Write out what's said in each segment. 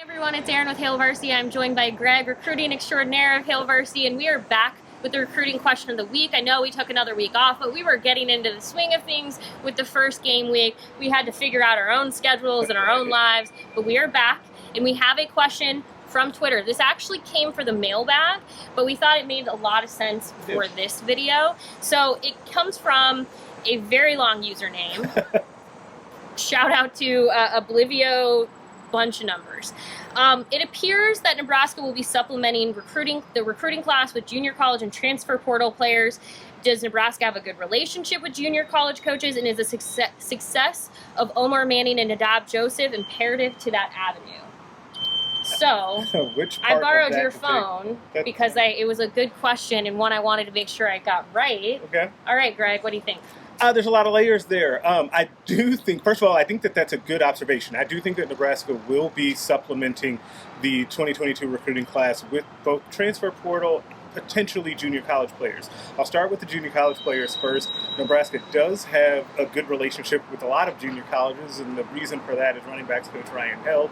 Hey everyone, it's Erin with Hail Varsity. I'm joined by Greg, recruiting extraordinaire of Hail Varsity, and we are back with the recruiting question of the week. I know we took another week off, but we were getting into the swing of things with the first game week. We had to figure out our own schedules and our own lives, but we are back, and we have a question from Twitter. This actually came for the mailbag, but we thought it made a lot of sense for this video. So it comes from a very long username. Shout out to Oblivio bunch of numbers. It appears that Nebraska will be supplementing the recruiting class with junior college and transfer portal players. Does Nebraska have a good relationship with junior college coaches, and is the success of Omar Manning and Nadab Joseph imperative to that avenue? So, I borrowed your phone because it was a good question and one I wanted to make sure I got right. Okay. All right, Greg, what do you think? There's a lot of layers there. I do think, first of all, I think that that's a good observation. I do think that Nebraska will be supplementing the 2022 recruiting class with both transfer portal, potentially junior college players. I'll start with the junior college players first. Nebraska does have a good relationship with a lot of junior colleges, and the reason for that is running backs coach Ryan Held,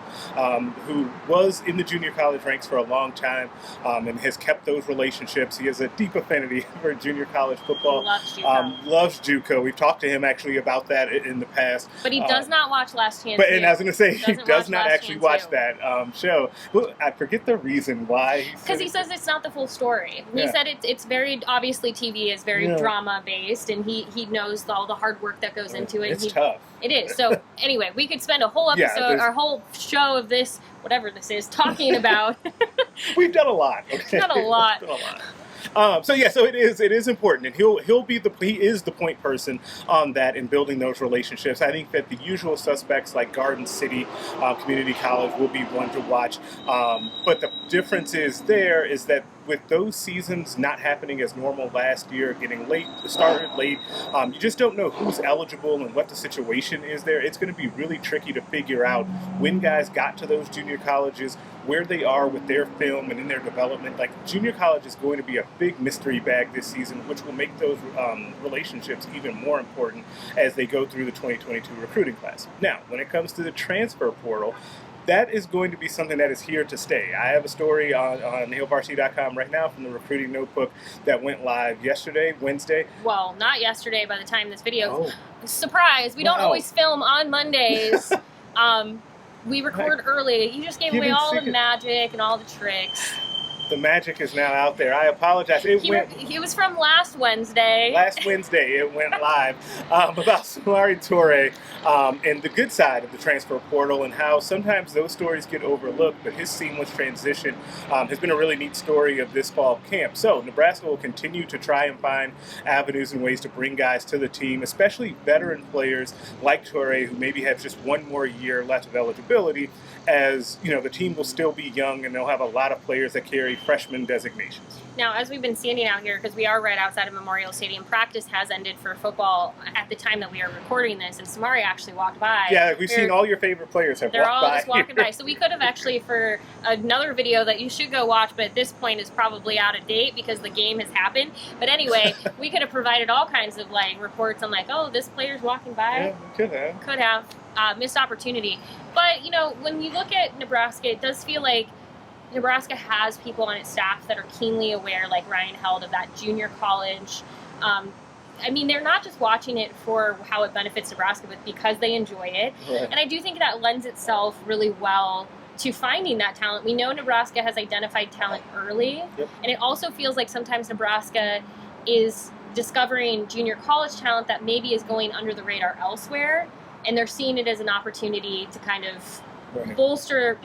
who was in the junior college ranks for a long time and has kept those relationships. He has a deep affinity for junior college football. Loves JUCO. Loves JUCO. We've talked to him actually about that in the past. But he does not watch Last Chance. And I was going to say, he does not actually watch that show. Well, I forget the reason why. Because he says it's not the full story. He said it's very, obviously TV is very drama based, and he knows all the hard work that goes into it. It's tough. It is. So anyway, we could spend a whole episode, our whole show of this, whatever this is, talking about. We've done a lot. Okay? We've done a lot. So it is important, and he is the point person on that in building those relationships. I think that the usual suspects like Garden City Community College will be one to watch, but the difference is that with those seasons not happening as normal last year, started late, you just don't know who's eligible and what the situation is there. It's going to be really tricky to figure out when guys got to those junior colleges, where they are with their film and in their development. Like, junior college is going to be a big mystery bag this season, which will make those relationships even more important as they go through the 2022 recruiting class. Now, when it comes to the transfer portal, that is going to be something that is here to stay. I have a story on hailvarsity.com right now from the recruiting notebook that went live yesterday, Wednesday. Well, not yesterday by the time this video. Surprise! We don't always film on Mondays. We record early. You just gave away all the magic and all the tricks. The magic is now out there. I apologize. It was from last Wednesday. Last Wednesday it went live about Samari Toure and the good side of the transfer portal and how sometimes those stories get overlooked, but his seamless transition has been a really neat story of this fall camp. So Nebraska will continue to try and find avenues and ways to bring guys to the team, especially veteran players like Toure, who maybe have just one more year left of eligibility, as the team will still be young and they'll have a lot of players that carry freshman designations. Now, as we've been standing out here, because we are right outside of Memorial Stadium, practice has ended for football at the time that we are recording this, and Samari actually walked by. Yeah, we've seen all your favorite players have walked by. They're all just walking by. So we could have actually, for another video that you should go watch, but at this point is probably out of date because the game has happened. But anyway, we could have provided all kinds of reports on this player's walking by. Yeah, we could have. Could have. Missed opportunity. But, when you look at Nebraska, it does feel like Nebraska has people on its staff that are keenly aware, like Ryan Held, of that junior college. They're not just watching it for how it benefits Nebraska, but because they enjoy it. Right. And I do think that lends itself really well to finding that talent. We know Nebraska has identified talent early, and it also feels like sometimes Nebraska is discovering junior college talent that maybe is going under the radar elsewhere, and they're seeing it as an opportunity to kind of bolster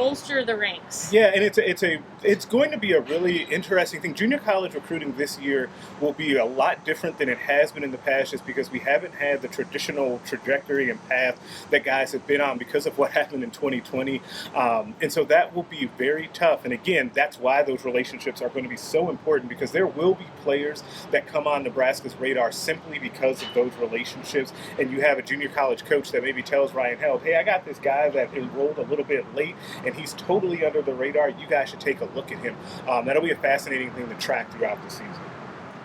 the ranks. Yeah, and it's going to be a really interesting thing. Junior college recruiting this year will be a lot different than it has been in the past, just because we haven't had the traditional trajectory and path that guys have been on because of what happened in 2020. And so that will be very tough. And again, that's why those relationships are going to be so important, because there will be players that come on Nebraska's radar simply because of those relationships. And you have a junior college coach that maybe tells Ryan Held, hey, I got this guy that enrolled a little bit late and he's totally under the radar. You guys should take a look at him. That'll be a fascinating thing to track throughout the season.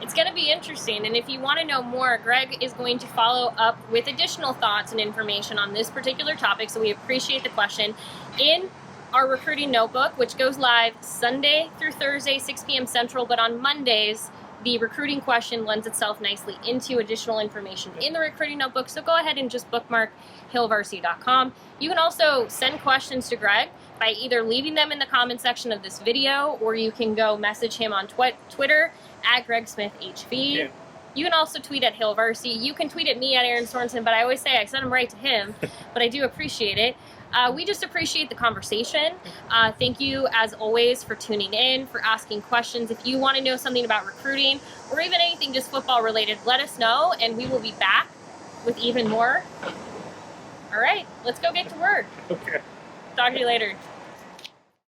It's going to be interesting, and if you want to know more, Greg is going to follow up with additional thoughts and information on this particular topic, so we appreciate the question, in our recruiting notebook, which goes live Sunday through Thursday, 6 p.m. Central, but on Mondays, the recruiting question lends itself nicely into additional information in the recruiting notebook. So go ahead and just bookmark hailvarsity.com. You can also send questions to Greg by either leaving them in the comment section of this video, or you can go message him on Twitter at GregSmithHV. Yeah. You can also tweet at Hail Varsity. You can tweet at me at Aaron Sorensen, but I always say I send them right to him, but I do appreciate it. We just appreciate the conversation. Thank you, as always, for tuning in, for asking questions. If you want to know something about recruiting or even anything just football related, let us know, and we will be back with even more. All right, let's go get to work. Okay. Talk to you later.